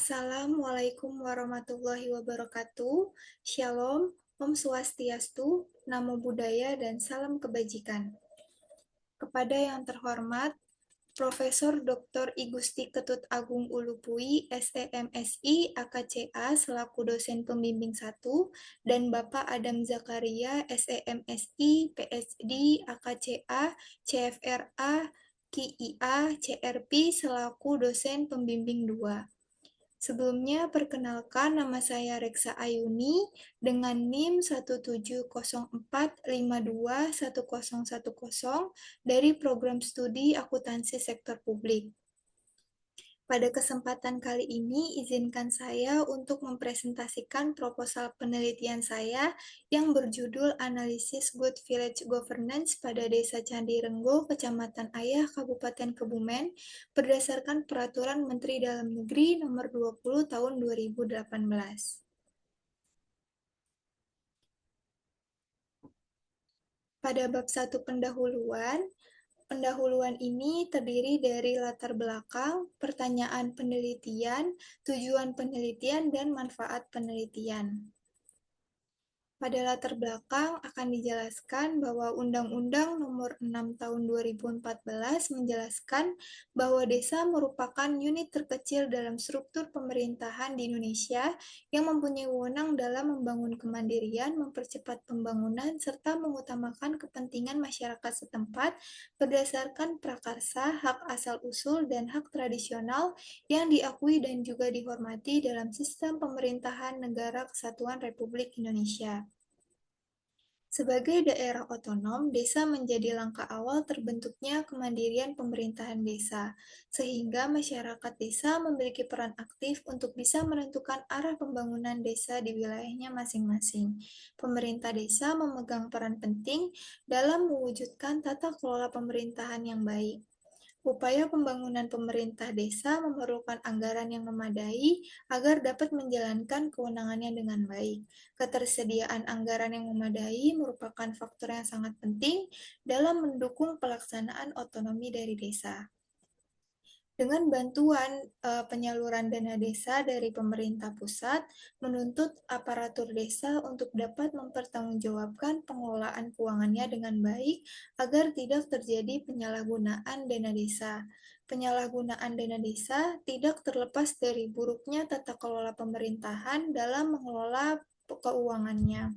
Assalamualaikum warahmatullahi wabarakatuh. Shalom, Om Swastiastu, Namo Buddhaya, dan salam kebajikan. Kepada yang terhormat, Profesor Dr. I Gusti Ketut Agung Ulupui, SEMSI, AKCA, selaku dosen pembimbing 1, dan Bapak Adam Zakaria, SEMSI, PhD, AKCA, CFRA, KIA, CRP, selaku dosen pembimbing 2. Sebelumnya, perkenalkan nama saya Reksa Ayuni dengan NIM 17045210110 dari Program Studi Akuntansi Sektor Publik. Pada kesempatan kali ini, izinkan saya untuk mempresentasikan proposal penelitian saya yang berjudul Analisis Good Village Governance pada Desa Candi Renggo, Kecamatan Ayah, Kabupaten Kebumen, berdasarkan Peraturan Menteri Dalam Negeri Nomor 20 Tahun 2018. Pada bab 1 pendahuluan ini terdiri dari latar belakang, pertanyaan penelitian, tujuan penelitian, dan manfaat penelitian. Pada latar belakang akan dijelaskan bahwa Undang-Undang Nomor 6 Tahun 2014 menjelaskan bahwa desa merupakan unit terkecil dalam struktur pemerintahan di Indonesia yang mempunyai wewenang dalam membangun kemandirian, mempercepat pembangunan, serta mengutamakan kepentingan masyarakat setempat berdasarkan prakarsa, hak asal-usul, dan hak tradisional yang diakui dan juga dihormati dalam sistem pemerintahan Negara Kesatuan Republik Indonesia. Sebagai daerah otonom, desa menjadi langkah awal terbentuknya kemandirian pemerintahan desa, sehingga masyarakat desa memiliki peran aktif untuk bisa menentukan arah pembangunan desa di wilayahnya masing-masing. Pemerintah desa memegang peran penting dalam mewujudkan tata kelola pemerintahan yang baik. Upaya pembangunan pemerintah desa memerlukan anggaran yang memadai agar dapat menjalankan kewenangannya dengan baik. Ketersediaan anggaran yang memadai merupakan faktor yang sangat penting dalam mendukung pelaksanaan otonomi dari desa. Dengan bantuan penyaluran dana desa dari pemerintah pusat, menuntut aparatur desa untuk dapat mempertanggungjawabkan pengelolaan keuangannya dengan baik agar tidak terjadi penyalahgunaan dana desa. Penyalahgunaan dana desa tidak terlepas dari buruknya tata kelola pemerintahan dalam mengelola keuangannya.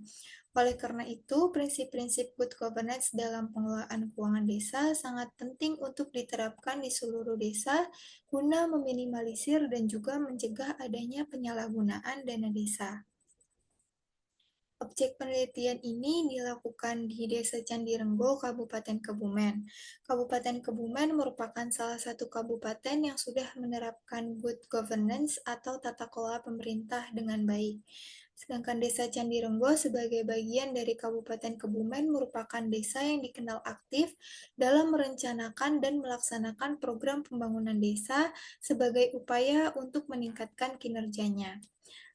Oleh karena itu, prinsip-prinsip good governance dalam pengelolaan keuangan desa sangat penting untuk diterapkan di seluruh desa guna meminimalisir dan juga mencegah adanya penyalahgunaan dana desa. Objek penelitian ini dilakukan di Desa Candi Renggo, Kabupaten Kebumen. Kabupaten Kebumen merupakan salah satu kabupaten yang sudah menerapkan good governance atau tata kelola pemerintah dengan baik. Sedangkan Desa Candi Renggo sebagai bagian dari Kabupaten Kebumen merupakan desa yang dikenal aktif dalam merencanakan dan melaksanakan program pembangunan desa sebagai upaya untuk meningkatkan kinerjanya.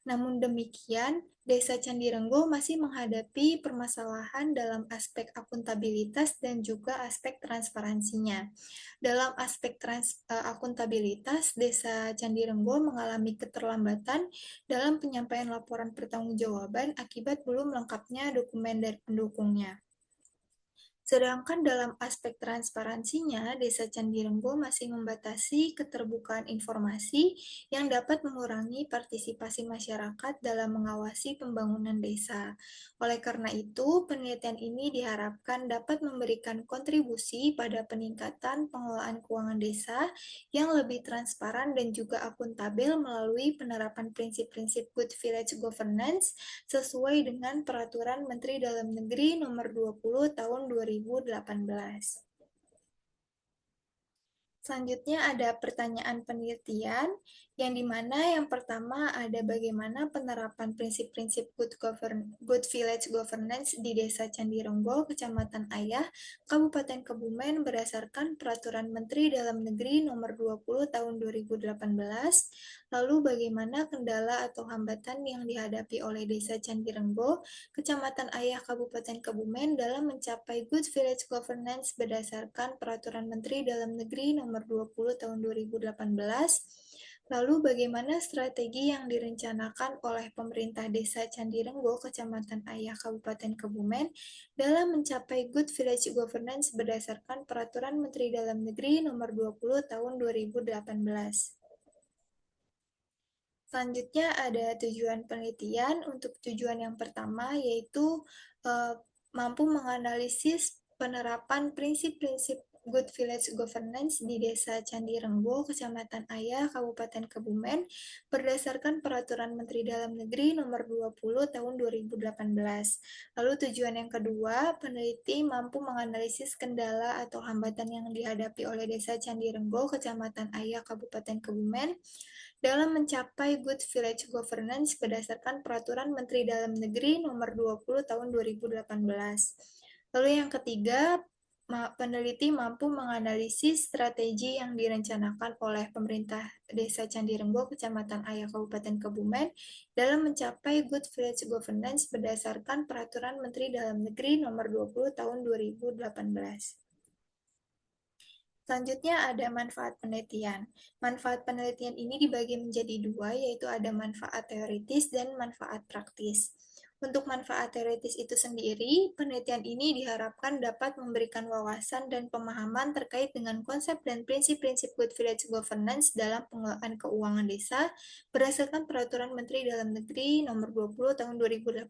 Namun demikian, Desa Candi Renggo masih menghadapi permasalahan dalam aspek akuntabilitas dan juga aspek transparansinya. Dalam aspek akuntabilitas, Desa Candi Renggo mengalami keterlambatan dalam penyampaian laporan pertanggungjawaban akibat belum lengkapnya dokumen dari pendukungnya. Sedangkan dalam aspek transparansinya, Desa Candi Renggo masih membatasi keterbukaan informasi yang dapat mengurangi partisipasi masyarakat dalam mengawasi pembangunan desa. Oleh karena itu, penelitian ini diharapkan dapat memberikan kontribusi pada peningkatan pengelolaan keuangan desa yang lebih transparan dan juga akuntabel melalui penerapan prinsip-prinsip Good Village Governance sesuai dengan Peraturan Menteri Dalam Negeri Nomor 20 Tahun 2018. Selanjutnya ada pertanyaan penelitian, yang dimana yang pertama ada bagaimana penerapan prinsip-prinsip Good Village Governance di Desa Candi Renggo, Kecamatan Ayah, Kabupaten Kebumen berdasarkan Peraturan Menteri Dalam Negeri Nomor 20 Tahun 2018, lalu bagaimana kendala atau hambatan yang dihadapi oleh Desa Candi Renggo, Kecamatan Ayah, Kabupaten Kebumen dalam mencapai Good Village Governance berdasarkan Peraturan Menteri Dalam Negeri Nomor 20 Tahun 2018, Lalu bagaimana strategi yang direncanakan oleh pemerintah Desa Candirenggo, Kecamatan Ayah, Kabupaten Kebumen dalam mencapai Good Village Governance berdasarkan Peraturan Menteri Dalam Negeri Nomor 20 Tahun 2018? Selanjutnya ada tujuan penelitian. Untuk tujuan yang pertama yaitu mampu menganalisis penerapan prinsip-prinsip Good Village Governance di Desa Candirenggo, Kecamatan Ayah, Kabupaten Kebumen, berdasarkan Peraturan Menteri Dalam Negeri Nomor 20 Tahun 2018. Lalu tujuan yang kedua, peneliti mampu menganalisis kendala atau hambatan yang dihadapi oleh Desa Candirenggo, Kecamatan Ayah, Kabupaten Kebumen, dalam mencapai Good Village Governance berdasarkan Peraturan Menteri Dalam Negeri Nomor 20 Tahun 2018. Lalu yang ketiga, peneliti mampu menganalisis strategi yang direncanakan oleh pemerintah Desa Candirenggo, Kecamatan Ayah, Kabupaten Kebumen dalam mencapai Good Village Governance berdasarkan Peraturan Menteri Dalam Negeri Nomor 20 Tahun 2018. Selanjutnya ada manfaat penelitian. Manfaat penelitian ini dibagi menjadi dua, yaitu ada manfaat teoritis dan manfaat praktis. Untuk manfaat teoritis itu sendiri, penelitian ini diharapkan dapat memberikan wawasan dan pemahaman terkait dengan konsep dan prinsip-prinsip Good Village Governance dalam pengelolaan keuangan desa berdasarkan Peraturan Menteri Dalam Negeri Nomor 20 Tahun 2018.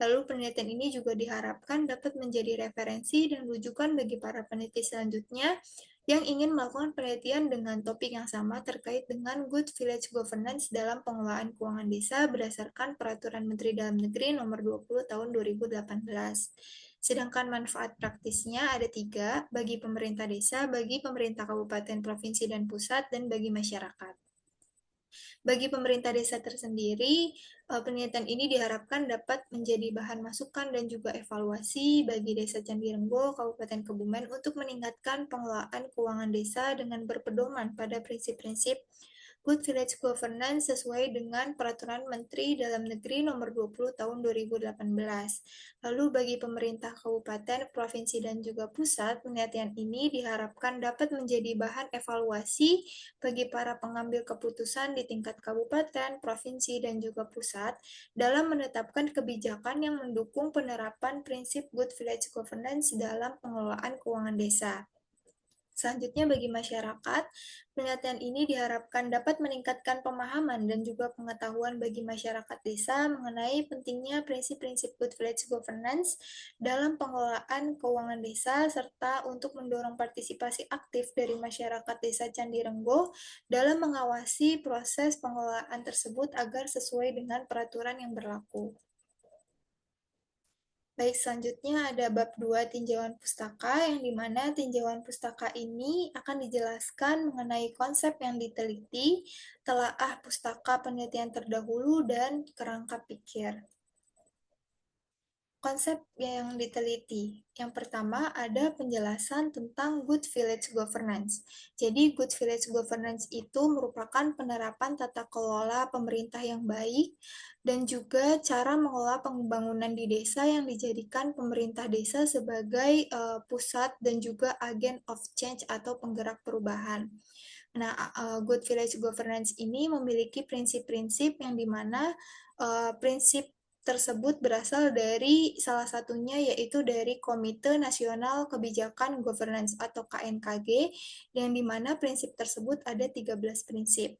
Lalu penelitian ini juga diharapkan dapat menjadi referensi dan rujukan bagi para peneliti selanjutnya yang ingin melakukan penelitian dengan topik yang sama terkait dengan Good Village Governance dalam pengelolaan keuangan desa berdasarkan Peraturan Menteri Dalam Negeri Nomor 20 Tahun 2018. Sedangkan manfaat praktisnya ada tiga, bagi pemerintah desa, bagi pemerintah kabupaten, provinsi, dan pusat, dan bagi masyarakat. Bagi pemerintah desa tersendiri, penelitian ini diharapkan dapat menjadi bahan masukan dan juga evaluasi bagi Desa Candirenggo, Kabupaten Kebumen untuk meningkatkan pengelolaan keuangan desa dengan berpedoman pada prinsip-prinsip Good Village Governance sesuai dengan Peraturan Menteri Dalam Negeri Nomor 20 Tahun 2018. Lalu bagi pemerintah kabupaten, provinsi, dan juga pusat, penelitian ini diharapkan dapat menjadi bahan evaluasi bagi para pengambil keputusan di tingkat kabupaten, provinsi, dan juga pusat dalam menetapkan kebijakan yang mendukung penerapan prinsip Good Village Governance dalam pengelolaan keuangan desa. Selanjutnya bagi masyarakat, penelitian ini diharapkan dapat meningkatkan pemahaman dan juga pengetahuan bagi masyarakat desa mengenai pentingnya prinsip-prinsip Good Village Governance dalam pengelolaan keuangan desa serta untuk mendorong partisipasi aktif dari masyarakat desa Candirenggo dalam mengawasi proses pengelolaan tersebut agar sesuai dengan peraturan yang berlaku. Baik, selanjutnya ada bab 2 tinjauan pustaka, yang dimana tinjauan pustaka ini akan dijelaskan mengenai konsep yang diteliti, telaah pustaka penelitian terdahulu, dan kerangka pikir. Konsep yang diteliti. Yang pertama ada penjelasan tentang Good Village Governance. Jadi Good Village Governance itu merupakan penerapan tata kelola pemerintah yang baik dan juga cara mengelola pembangunan di desa yang dijadikan pemerintah desa sebagai pusat dan juga agen of change atau penggerak perubahan. Nah, Good Village Governance ini memiliki prinsip-prinsip yang dimana prinsip tersebut berasal dari salah satunya yaitu dari Komite Nasional Kebijakan Governance atau KNKG, yang dimana prinsip tersebut ada 13 prinsip.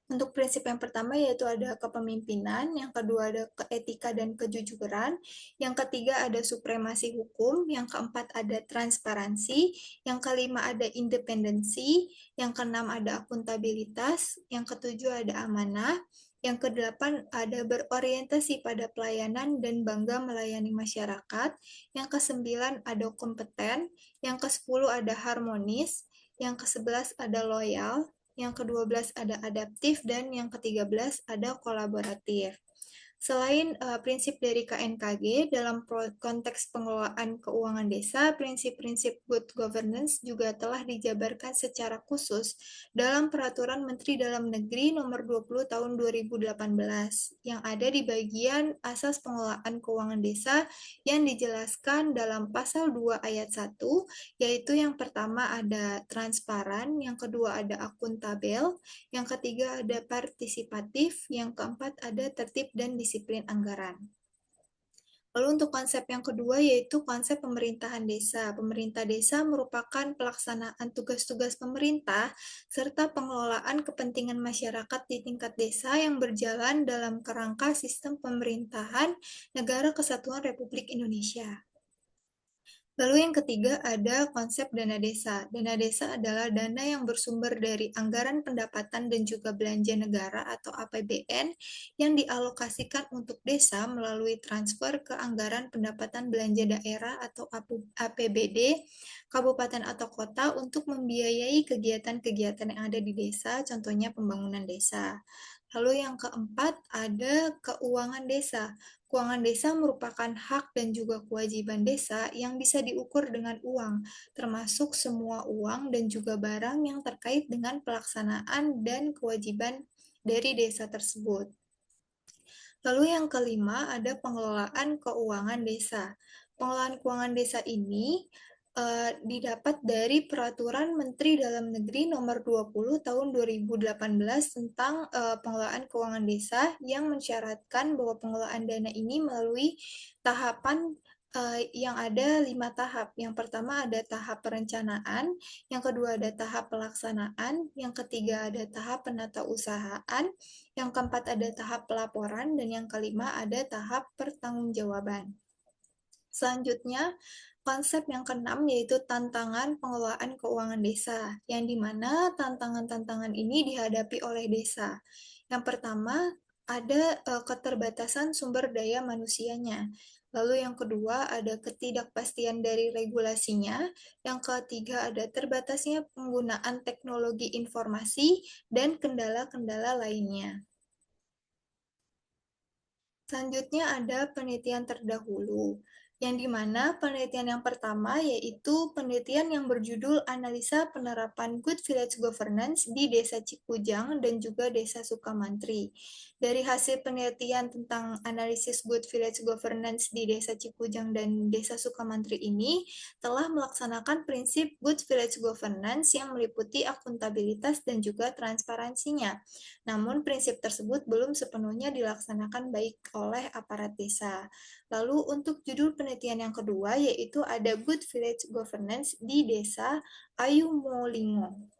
Untuk prinsip yang pertama yaitu ada kepemimpinan, yang kedua ada etika dan kejujuran, yang ketiga ada supremasi hukum, yang keempat ada transparansi, yang kelima ada independensi, yang keenam ada akuntabilitas, yang ketujuh ada amanah, yang kedelapan ada berorientasi pada pelayanan dan bangga melayani masyarakat, yang kesembilan ada kompeten, yang kesepuluh ada harmonis, yang kesebelas ada loyal, yang ke-12 ada adaptif, dan yang ke-13 ada kolaboratif. Selain prinsip dari KNKG, dalam konteks pengelolaan keuangan desa, prinsip-prinsip good governance juga telah dijabarkan secara khusus dalam Peraturan Menteri Dalam Negeri Nomor 20 Tahun 2018 yang ada di bagian asas pengelolaan keuangan desa yang dijelaskan dalam Pasal 2 Ayat 1, yaitu yang pertama ada transparan, yang kedua ada akuntabel, yang ketiga ada partisipatif, yang keempat ada tertib dan disiplin anggaran. Lalu untuk konsep yang kedua yaitu konsep pemerintahan desa. Pemerintah desa merupakan pelaksanaan tugas-tugas pemerintah serta pengelolaan kepentingan masyarakat di tingkat desa yang berjalan dalam kerangka sistem pemerintahan Negara Kesatuan Republik Indonesia. Lalu yang ketiga ada konsep dana desa. Dana desa adalah dana yang bersumber dari anggaran pendapatan dan juga belanja negara atau APBN yang dialokasikan untuk desa melalui transfer ke anggaran pendapatan belanja daerah atau APBD, kabupaten atau kota untuk membiayai kegiatan-kegiatan yang ada di desa, contohnya pembangunan desa. Lalu yang keempat ada keuangan desa. Keuangan desa merupakan hak dan juga kewajiban desa yang bisa diukur dengan uang, termasuk semua uang dan juga barang yang terkait dengan pelaksanaan dan kewajiban dari desa tersebut. Lalu yang kelima ada pengelolaan keuangan desa. Pengelolaan keuangan desa ini didapat dari Peraturan Menteri Dalam Negeri Nomor 20 Tahun 2018 tentang pengelolaan keuangan desa yang mensyaratkan bahwa pengelolaan dana ini melalui tahapan yang ada 5 tahap. Yang pertama ada tahap perencanaan, yang kedua ada tahap pelaksanaan, yang ketiga ada tahap penatausahaan, yang keempat ada tahap pelaporan, dan yang kelima ada tahap pertanggungjawaban. Selanjutnya, konsep yang keenam yaitu tantangan pengelolaan keuangan desa, yang dimana tantangan-tantangan ini dihadapi oleh desa. Yang pertama, ada keterbatasan sumber daya manusianya. Lalu yang kedua, ada ketidakpastian dari regulasinya. Yang ketiga, ada terbatasnya penggunaan teknologi informasi dan kendala-kendala lainnya. Selanjutnya ada penelitian terdahulu, yang dimana penelitian yang pertama yaitu penelitian yang berjudul Analisa Penerapan Good Village Governance di Desa Cikujang dan juga Desa Sukamantri. Dari hasil penelitian tentang analisis Good Village Governance di Desa Cikujang dan Desa Sukamantri ini telah melaksanakan prinsip Good Village Governance yang meliputi akuntabilitas dan juga transparansinya. Namun prinsip tersebut belum sepenuhnya dilaksanakan baik oleh aparat desa. Lalu untuk judul penelitian yang kedua yaitu ada Good Village Governance di Desa Ayumolingo.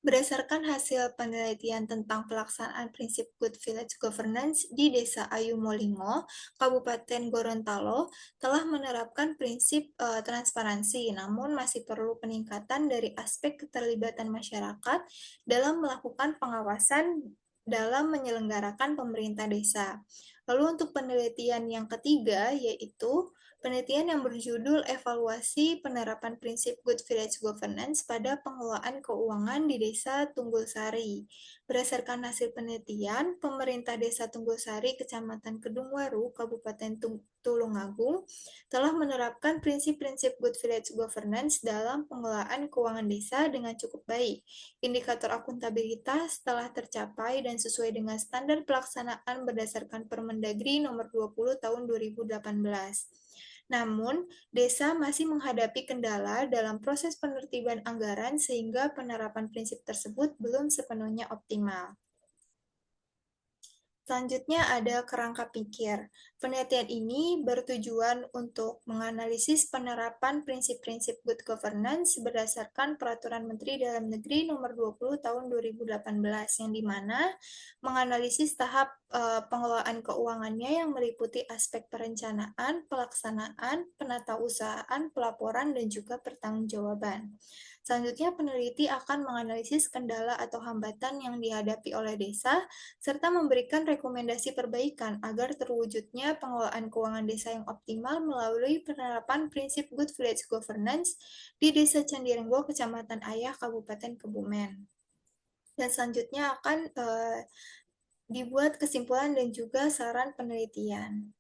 Berdasarkan hasil penelitian tentang pelaksanaan prinsip Good Village Governance di Desa Ayumolingo, Kabupaten Gorontalo, telah menerapkan prinsip transparansi, namun masih perlu peningkatan dari aspek keterlibatan masyarakat dalam melakukan pengawasan dalam menyelenggarakan pemerintah desa. Lalu untuk penelitian yang ketiga, yaitu penelitian yang berjudul Evaluasi Penerapan Prinsip Good Village Governance pada Pengelolaan Keuangan di Desa Tunggulsari. Berdasarkan hasil penelitian, pemerintah Desa Tunggulsari, Kecamatan Kedungwaru, Kabupaten Tulungagung, telah menerapkan prinsip-prinsip Good Village Governance dalam pengelolaan keuangan desa dengan cukup baik. Indikator akuntabilitas telah tercapai dan sesuai dengan standar pelaksanaan berdasarkan Permendagri Nomor 20 Tahun 2018. Namun, desa masih menghadapi kendala dalam proses penertiban anggaran sehingga penerapan prinsip tersebut belum sepenuhnya optimal. Selanjutnya ada kerangka pikir. Penelitian ini bertujuan untuk menganalisis penerapan prinsip-prinsip good governance berdasarkan Peraturan Menteri Dalam Negeri Nomor 20 Tahun 2018 yang dimana menganalisis tahap pengelolaan keuangannya yang meliputi aspek perencanaan, pelaksanaan, penatausahaan, pelaporan, dan juga pertanggungjawaban. Selanjutnya, peneliti akan menganalisis kendala atau hambatan yang dihadapi oleh desa, serta memberikan rekomendasi perbaikan agar terwujudnya pengelolaan keuangan desa yang optimal melalui penerapan prinsip Good Village Governance di Desa Candirenggo, Kecamatan Ayah, Kabupaten Kebumen. Dan selanjutnya akan dibuat kesimpulan dan juga saran penelitian.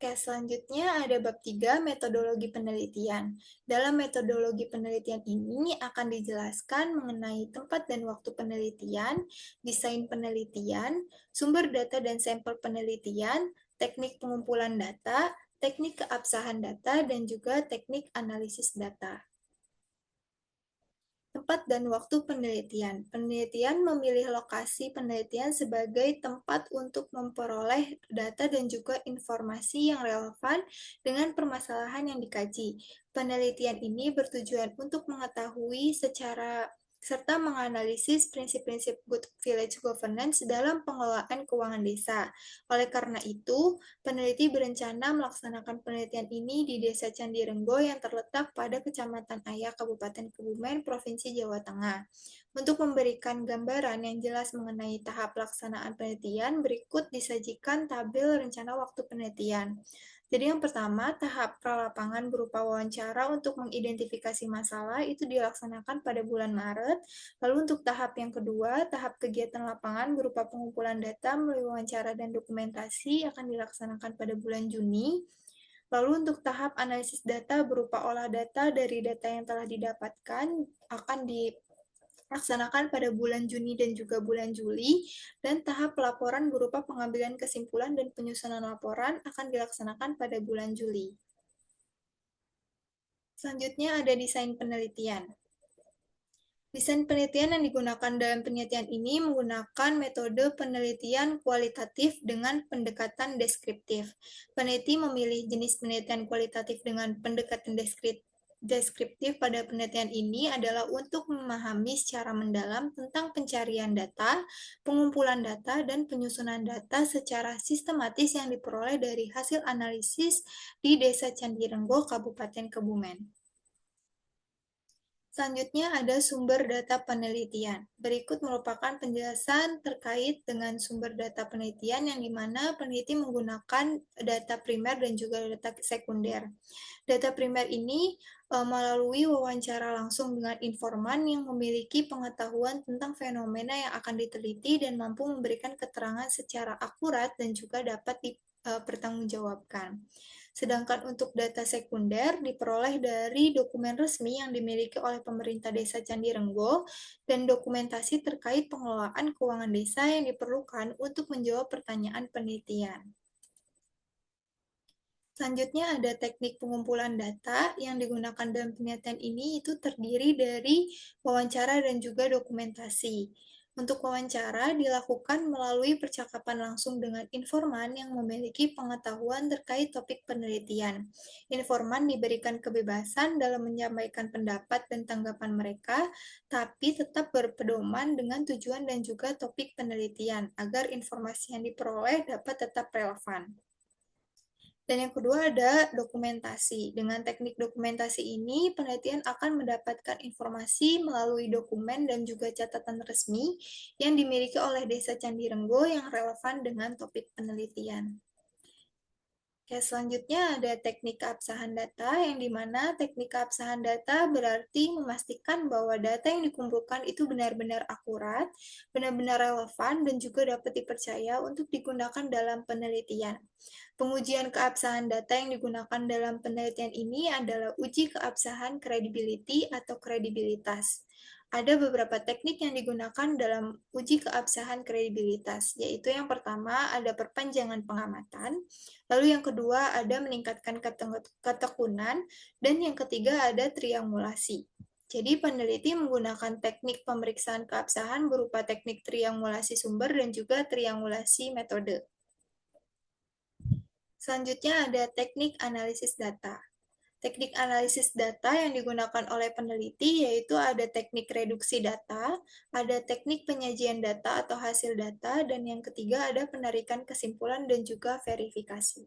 Oke, selanjutnya ada bab 3, metodologi penelitian. Dalam metodologi penelitian ini akan dijelaskan mengenai tempat dan waktu penelitian, desain penelitian, sumber data dan sampel penelitian, teknik pengumpulan data, teknik keabsahan data, dan juga teknik analisis data. Tempat dan waktu penelitian. Penelitian memilih lokasi penelitian sebagai tempat untuk memperoleh data dan juga informasi yang relevan dengan permasalahan yang dikaji. Penelitian ini bertujuan untuk mengetahui serta menganalisis prinsip-prinsip good village governance dalam pengelolaan keuangan desa. Oleh karena itu, peneliti berencana melaksanakan penelitian ini di Desa Candi Renggo yang terletak pada Kecamatan Ayak, Kabupaten Kebumen, Provinsi Jawa Tengah. Untuk memberikan gambaran yang jelas mengenai tahap pelaksanaan penelitian, berikut disajikan tabel rencana waktu penelitian. Jadi yang pertama, tahap pralapangan berupa wawancara untuk mengidentifikasi masalah itu dilaksanakan pada bulan Maret. Lalu untuk tahap yang kedua, tahap kegiatan lapangan berupa pengumpulan data melalui wawancara dan dokumentasi akan dilaksanakan pada bulan Juni. Lalu untuk tahap analisis data berupa olah data dari data yang telah didapatkan akan dilaksanakan pada bulan Juni dan juga bulan Juli, dan tahap pelaporan berupa pengambilan kesimpulan dan penyusunan laporan akan dilaksanakan pada bulan Juli. Selanjutnya ada desain penelitian. Desain penelitian yang digunakan dalam penelitian ini menggunakan metode penelitian kualitatif dengan pendekatan deskriptif. Peneliti memilih jenis penelitian kualitatif dengan pendekatan deskriptif pada penelitian ini adalah untuk memahami secara mendalam tentang pencarian data, pengumpulan data, dan penyusunan data secara sistematis yang diperoleh dari hasil analisis di Desa Candi Renggo, Kabupaten Kebumen. Selanjutnya ada sumber data penelitian. Berikut merupakan penjelasan terkait dengan sumber data penelitian yang dimana peneliti menggunakan data primer dan juga data sekunder. Data primer ini melalui wawancara langsung dengan informan yang memiliki pengetahuan tentang fenomena yang akan diteliti dan mampu memberikan keterangan secara akurat dan juga dapat dipertanggungjawabkan. Sedangkan untuk data sekunder diperoleh dari dokumen resmi yang dimiliki oleh pemerintah Desa Candi Renggo dan dokumentasi terkait pengelolaan keuangan desa yang diperlukan untuk menjawab pertanyaan penelitian. Selanjutnya ada teknik pengumpulan data yang digunakan dalam penelitian ini itu terdiri dari wawancara dan juga dokumentasi. Untuk wawancara dilakukan melalui percakapan langsung dengan informan yang memiliki pengetahuan terkait topik penelitian. Informan diberikan kebebasan dalam menyampaikan pendapat dan tanggapan mereka, tapi tetap berpedoman dengan tujuan dan juga topik penelitian agar informasi yang diperoleh dapat tetap relevan. Dan yang kedua ada dokumentasi. Dengan teknik dokumentasi ini, penelitian akan mendapatkan informasi melalui dokumen dan juga catatan resmi yang dimiliki oleh Desa Candi Renggo yang relevan dengan topik penelitian. Oke, selanjutnya ada teknik keabsahan data, yang dimana teknik keabsahan data berarti memastikan bahwa data yang dikumpulkan itu benar-benar akurat, benar-benar relevan, dan juga dapat dipercaya untuk digunakan dalam penelitian. Pengujian keabsahan data yang digunakan dalam penelitian ini adalah uji keabsahan credibility atau kredibilitas. Ada beberapa teknik yang digunakan dalam uji keabsahan kredibilitas, yaitu yang pertama ada perpanjangan pengamatan, lalu yang kedua ada meningkatkan ketekunan, dan yang ketiga ada triangulasi. Jadi peneliti menggunakan teknik pemeriksaan keabsahan berupa teknik triangulasi sumber dan juga triangulasi metode. Selanjutnya ada teknik analisis data. Teknik analisis data yang digunakan oleh peneliti yaitu ada teknik reduksi data, ada teknik penyajian data atau hasil data, dan yang ketiga ada penarikan kesimpulan dan juga verifikasi.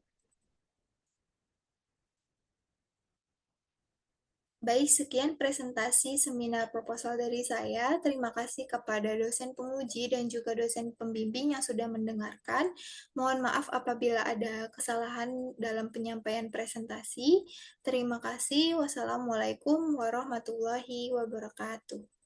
Baik, sekian presentasi seminar proposal dari saya. Terima kasih kepada dosen penguji dan juga dosen pembimbing yang sudah mendengarkan. Mohon maaf apabila ada kesalahan dalam penyampaian presentasi. Terima kasih. Wassalamualaikum warahmatullahi wabarakatuh.